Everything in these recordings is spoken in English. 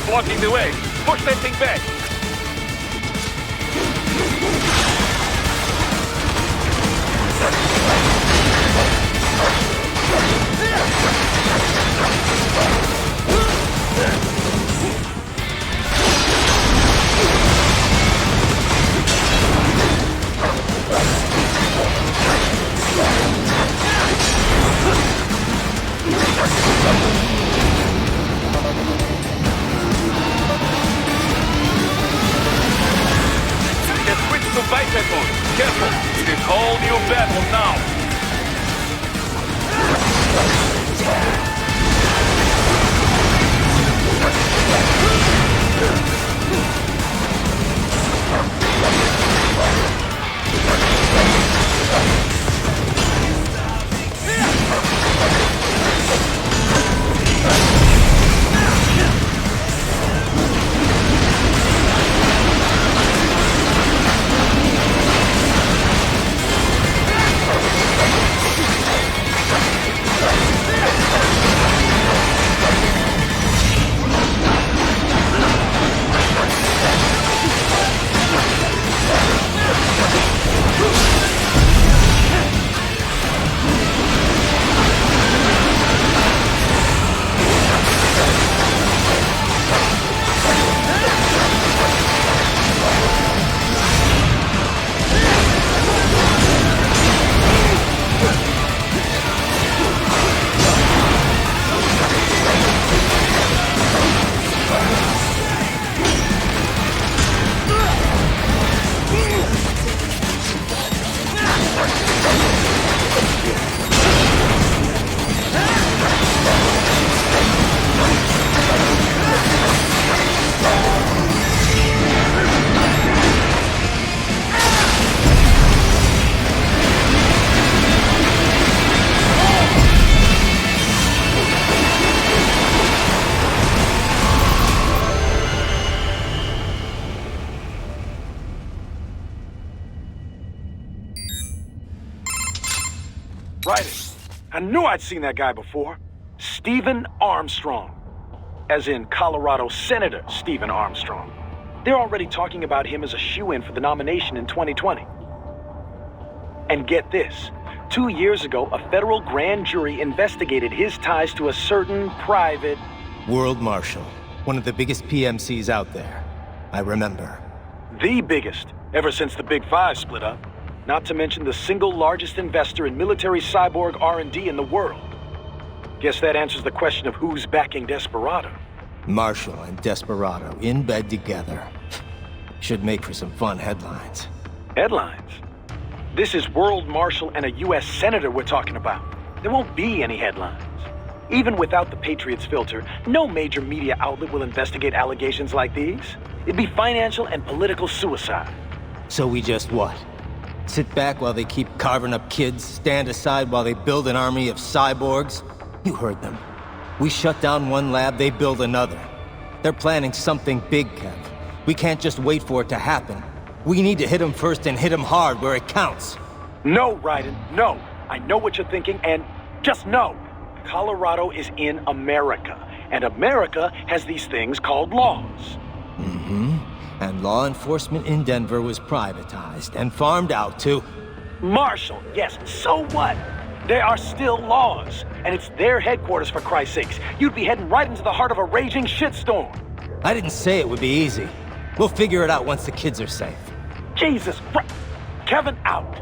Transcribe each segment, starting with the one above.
blocking the way. Push that thing back. Careful! It is all new battle now! Right. I knew I'd seen that guy before. Stephen Armstrong. As in Colorado Senator Stephen Armstrong. They're already talking about him as a shoo-in for the nomination in 2020. And get this. 2 years ago, a federal grand jury investigated his ties to a certain private... World Marshal. One of the biggest PMCs out there. I remember. The biggest, ever since the Big Five split up. Not to mention the single largest investor in military cyborg R&D in the world. Guess that answers the question of who's backing Desperado. Marshall and Desperado in bed together. Should make for some fun headlines. Headlines? This is World Marshal and a U.S. Senator we're talking about. There won't be any headlines. Even without the Patriots filter, no major media outlet will investigate allegations like these. It'd be financial and political suicide. So we just what? Sit back while they keep carving up kids, stand aside while they build an army of cyborgs? You heard them. We shut down one lab, they build another. They're planning something big, Kev. We can't just wait for it to happen. We need to hit them first and hit them hard where it counts. No, Raiden, no. I know what you're thinking, and just know. Colorado is in America, and America has these things called laws. Mm-hmm. And law enforcement in Denver was privatized and farmed out to... Marshall, yes, so what? There are still laws, and it's their headquarters for Christ's sakes. You'd be heading right into the heart of a raging shitstorm. I didn't say it would be easy. We'll figure it out once the kids are safe. Jesus Christ. Kevin out.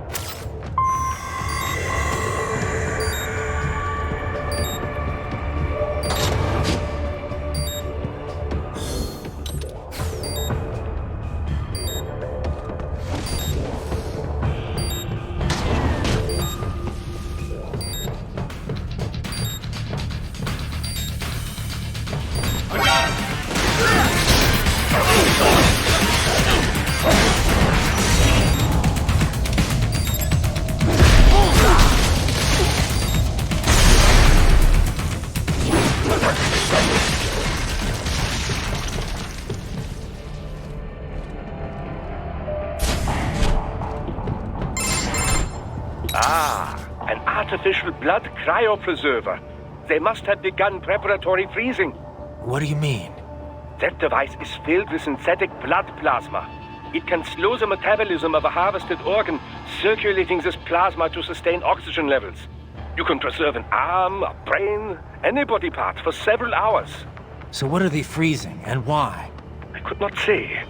An artificial blood cryopreserver. They must have begun preparatory freezing. What do you mean? That device is filled with synthetic blood plasma. It can slow the metabolism of a harvested organ, circulating this plasma to sustain oxygen levels. You can preserve an arm, a brain, any body part for several hours. So what are they freezing, and why? I could not say.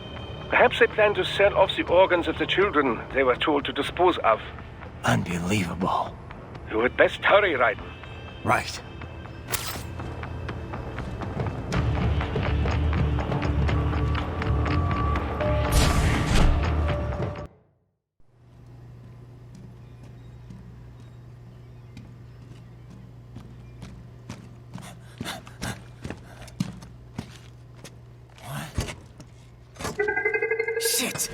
Perhaps they plan to sell off the organs of the children they were told to dispose of. Unbelievable. You had best hurry, Raiden. Right. Shit!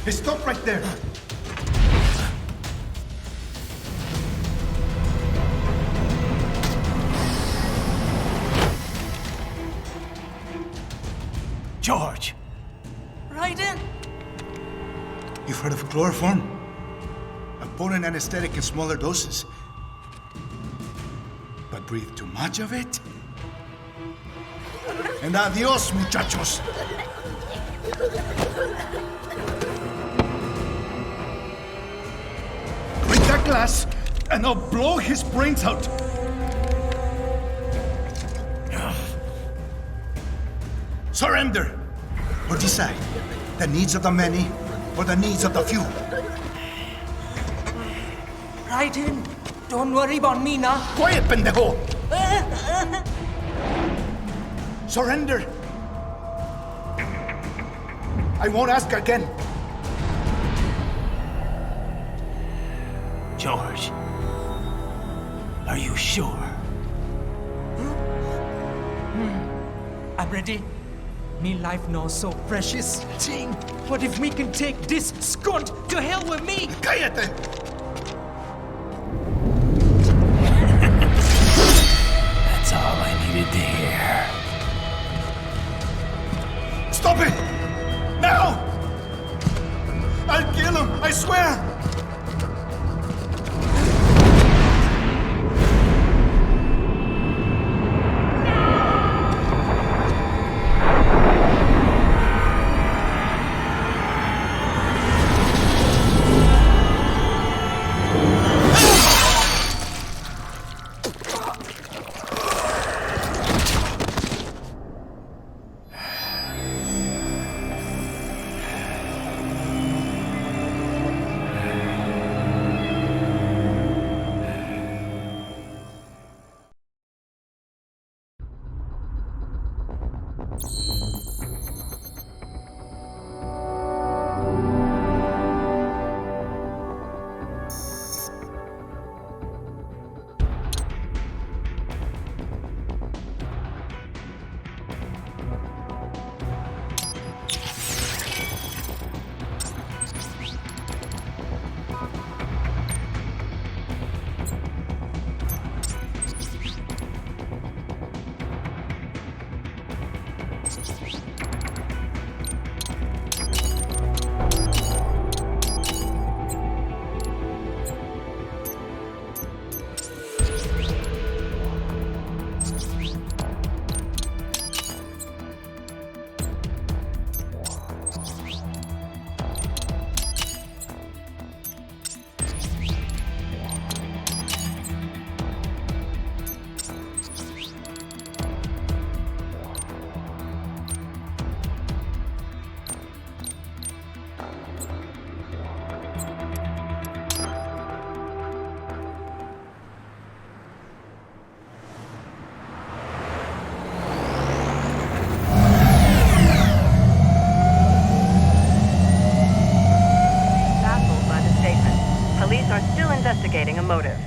Hey, stop right there! George! Raiden! You've heard of chloroform? A potent anesthetic in smaller doses. But breathe too much of it? And adios, muchachos! Break that glass, and I'll blow his brains out! Surrender! Or decide, the needs of the many, or the needs of the few. Raiden, don't worry about me now. Quiet, pendejo! Surrender! I won't ask again. George. Are you sure? I'm ready. Me life now so precious. Ting, what if we can take this skunt to hell with me? Cállate! That's all I needed to hear. Stop it! Now! I'll kill him, I swear! Investigating a motive.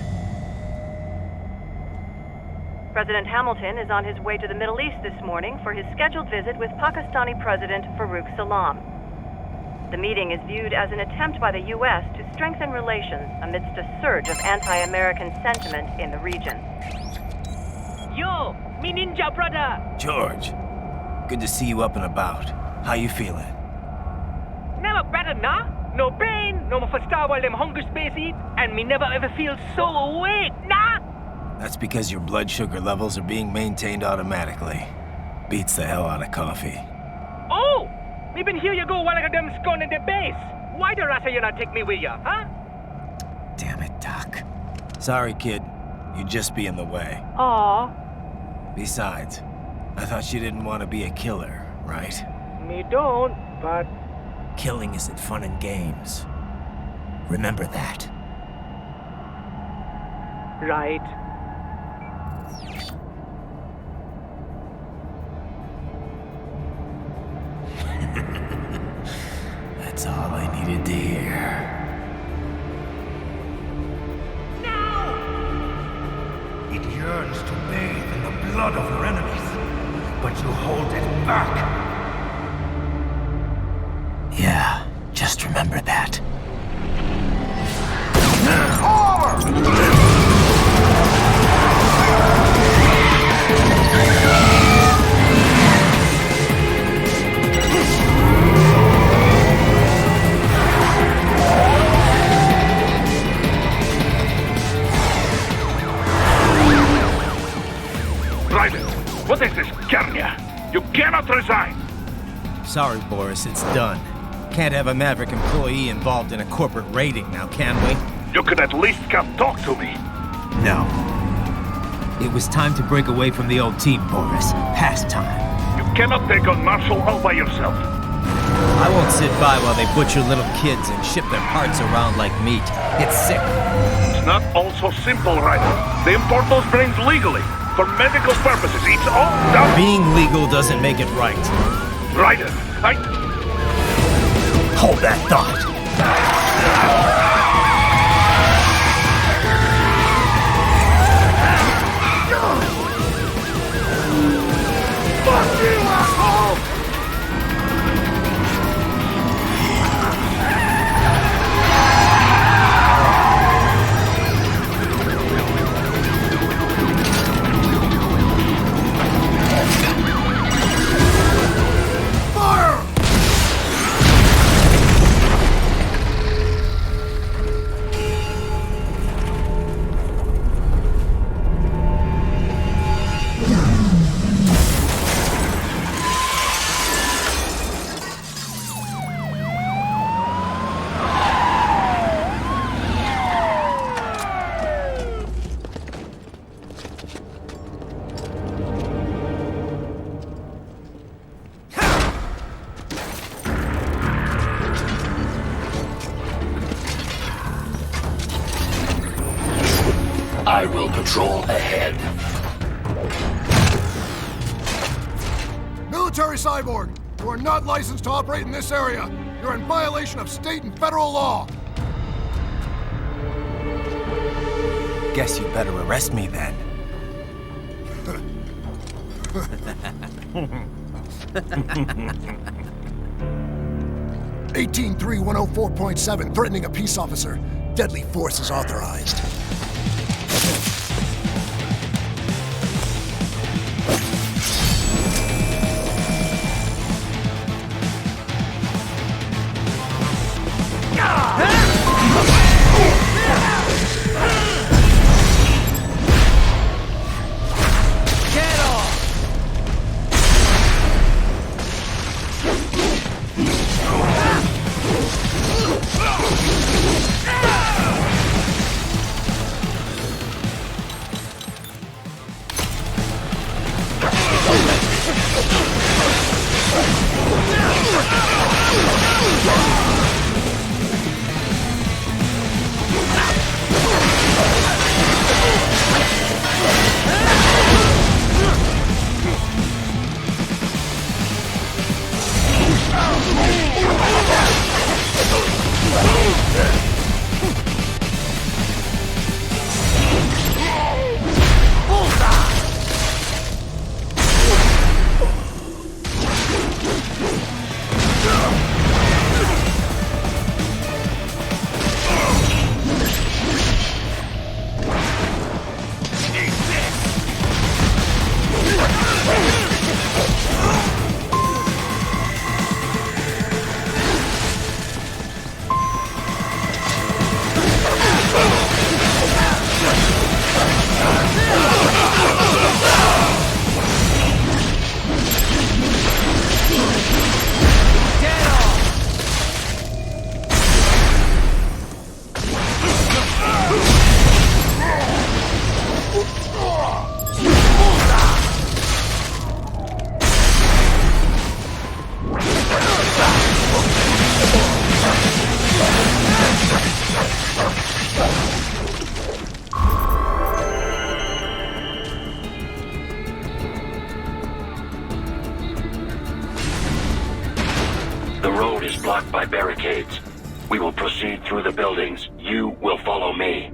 President Hamilton is on his way to the Middle East this morning for his scheduled visit with Pakistani President Farouk Salam. The meeting is viewed as an attempt by the U.S. to strengthen relations amidst a surge of anti-American sentiment in the region. Yo, me ninja brother! George, good to see you up and about. How you feeling? Never better, nah? No pain, no more for star while them hunger space eat, and me never ever feel so awake, nah? That's because your blood sugar levels are being maintained automatically. Beats the hell out of coffee. Oh! Even here you go while I got them scone in the base. Why the rasa you not take me with ya, huh? Damn it, Doc. Sorry, kid. You'd just be in the way. Aw. Besides, I thought you didn't want to be a killer, right? Me don't, but... Killing isn't fun and games. Remember that. Right. That's all I needed to hear. It yearns to bathe in the blood of your enemies, but you hold it back. Yeah, just remember that. Raiden, what is this, Kernia? You cannot resign! Sorry, Boris, it's done. Can't have a Maverick employee involved in a corporate raiding now, can we? You could at least come talk to me. No. It was time to break away from the old team, Boris. Past time. You cannot take on Marshall all by yourself. I won't sit by while they butcher little kids and ship their parts around like meat. It's sick. It's not all so simple, Raiden. They import those brains legally. For medical purposes, it's all done. Being legal doesn't make it right. Raiden, Hold that thought. Fuck you, asshole! I will patrol ahead. Military cyborg, you are not licensed to operate in this area. You're in violation of state and federal law. Guess you better arrest me then. 18-3-104.7, threatening a peace officer. Deadly force is authorized. The road is blocked by barricades. We will proceed through the buildings. You will follow me.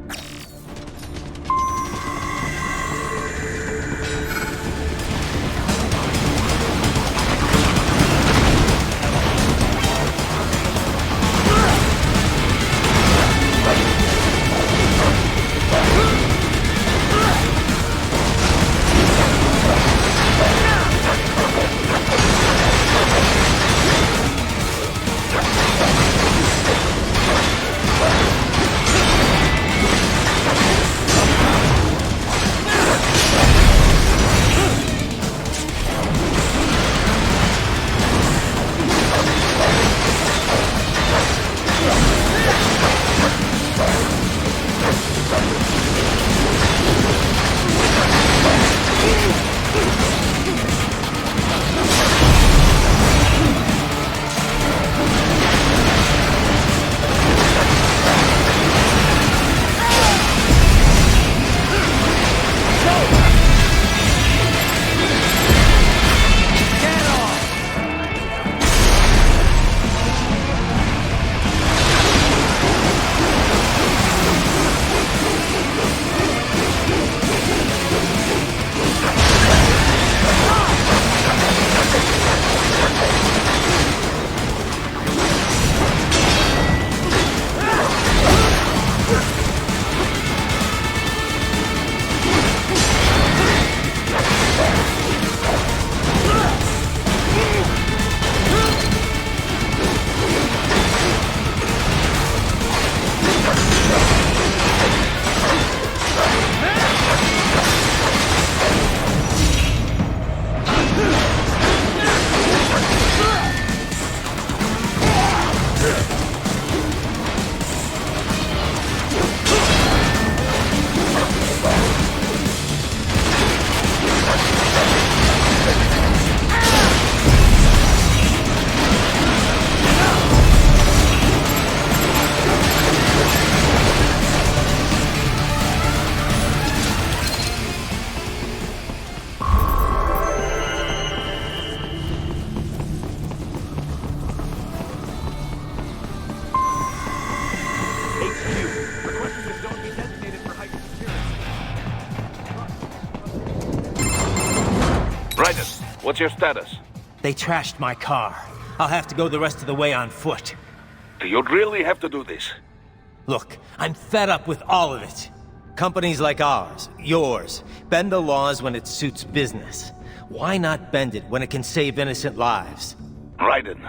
What's your status? They trashed my car. I'll have to go the rest of the way on foot. Do you really have to do this? Look, I'm fed up with all of it. Companies like ours, yours, bend the laws when it suits business. Why not bend it when it can save innocent lives? Raiden.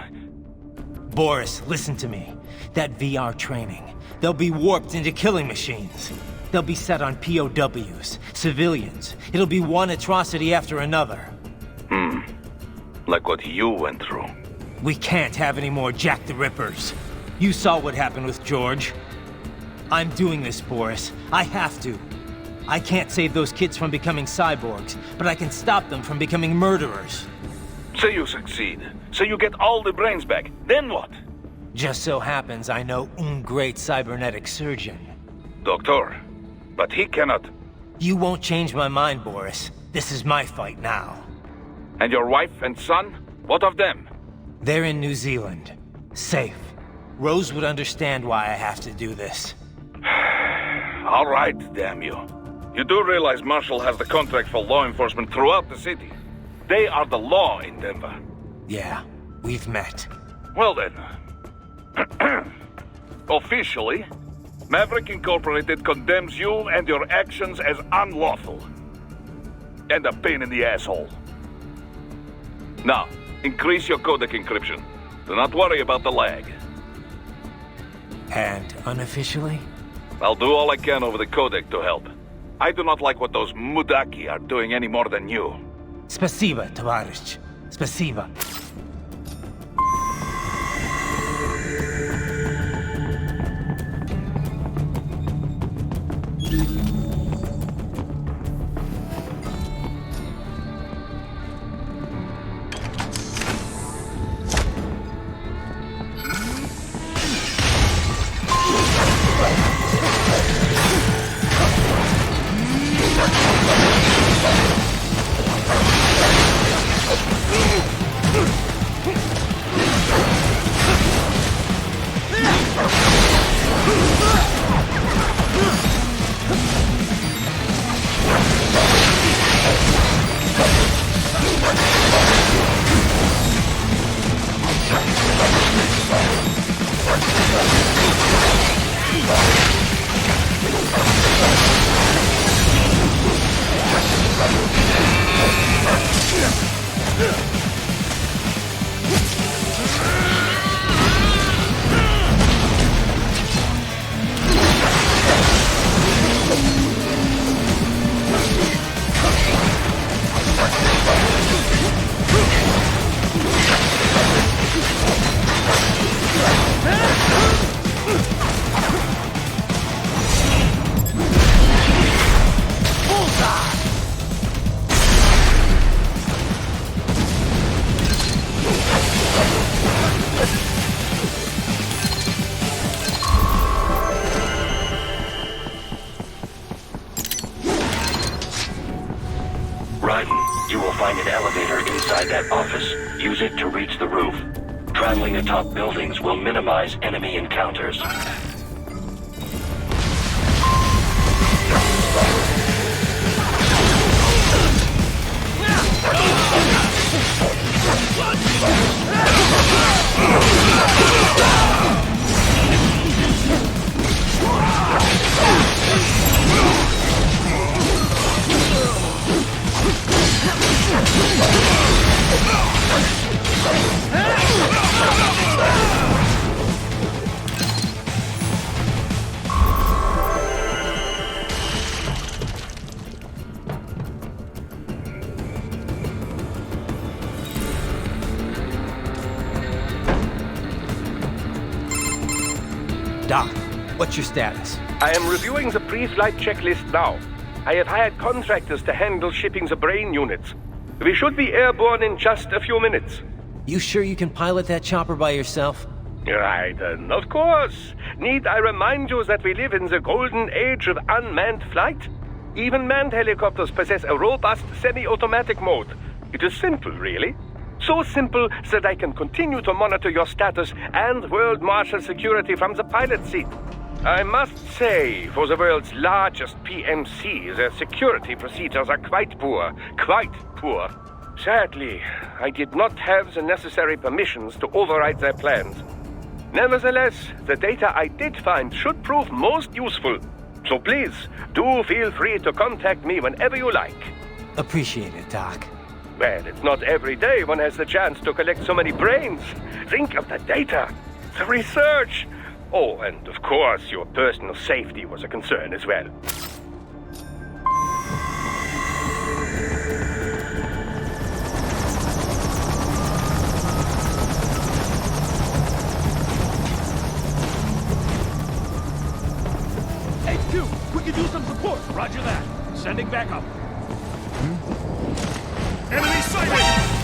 Boris, listen to me. That VR training, they'll be warped into killing machines. They'll be set on POWs, civilians. It'll be one atrocity after another. Like what you went through. We can't have any more Jack the Rippers. You saw what happened with George. I'm doing this, Boris. I have to. I can't save those kids from becoming cyborgs, but I can stop them from becoming murderers. Say you succeed. Say you get all the brains back. Then what? Just so happens I know un great cybernetic surgeon. Doctor. But he cannot. You won't change my mind, Boris. This is my fight now. And your wife and son? What of them? They're in New Zealand. Safe. Rose would understand why I have to do this. All right, damn you. You do realize Marshall has the contract for law enforcement throughout the city. They are the law in Denver. Yeah, we've met. Well then. Officially, Maverick Incorporated condemns you and your actions as unlawful. And a pain in the asshole. Now, increase your codec encryption. Do not worry about the lag. And unofficially? I'll do all I can over the codec to help. I do not like what those Mudaki are doing any more than you. Спасибо, товарищ. Спасибо. inside that office. Use it to reach the roof. Traveling atop buildings will minimize enemy encounters. Doc, what's your status? I am reviewing the pre-flight checklist now. I have hired contractors to handle shipping the brain units. We should be airborne in just a few minutes. You sure you can pilot that chopper by yourself? Right, of course. Need I remind you that we live in the golden age of unmanned flight? Even manned helicopters possess a robust semi-automatic mode. It is simple, really. So simple that I can continue to monitor your status and world marshal security from the pilot seat. I must say, for the world's largest PMC, their security procedures are quite poor. Quite poor. Sadly, I did not have the necessary permissions to override their plans. Nevertheless, the data I did find should prove most useful. So please, do feel free to contact me whenever you like. Appreciate it, Doc. Well, it's not every day one has the chance to collect so many brains. Think of the data, the research. Oh, and of course, your personal safety was a concern as well. HQ, we could use some support. Roger that. Sending backup. Enemy sighted!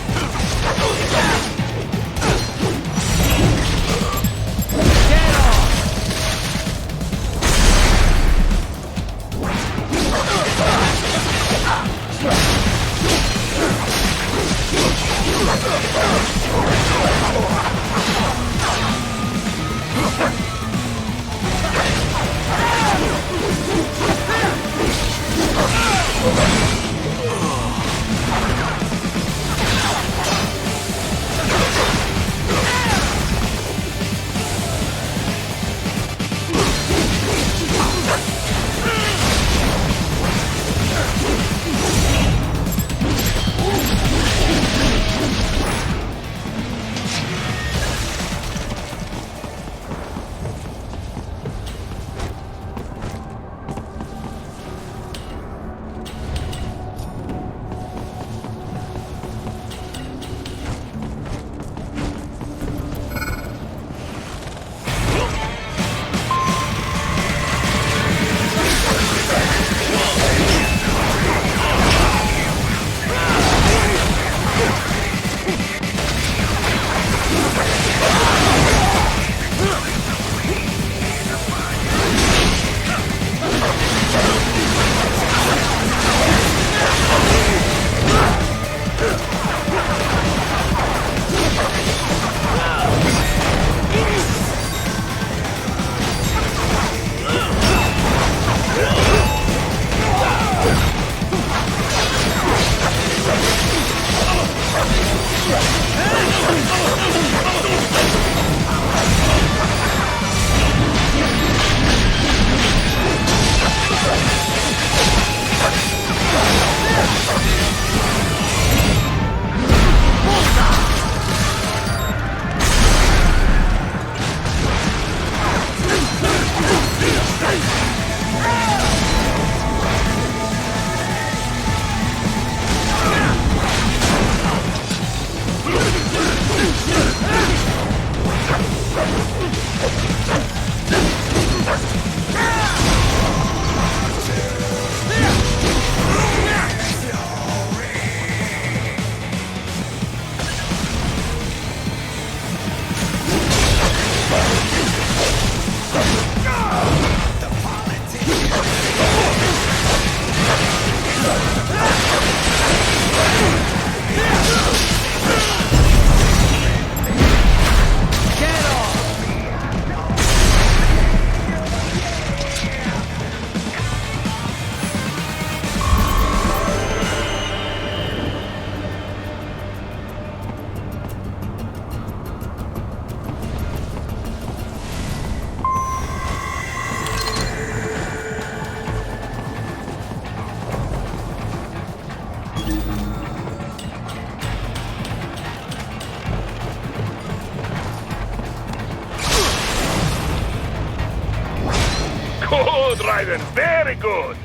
Good, Raiden. Very good.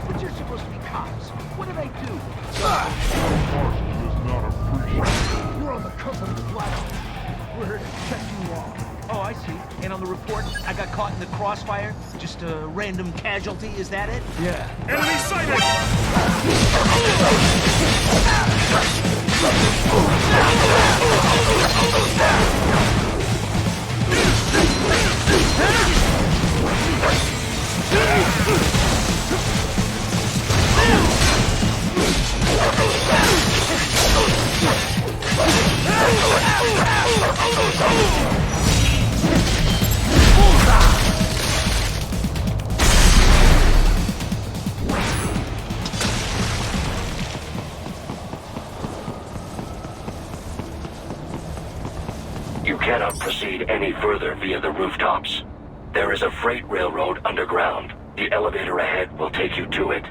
But you're supposed to be cops. What do they do? You're on the company flat. We're here to check you off. Oh, I see. And on the report, I got caught in the crossfire? Just a random casualty, is that it? Yeah. Enemy sighted! You cannot proceed any further via the rooftops. There is a freight railroad underground. The elevator ahead will take you to it.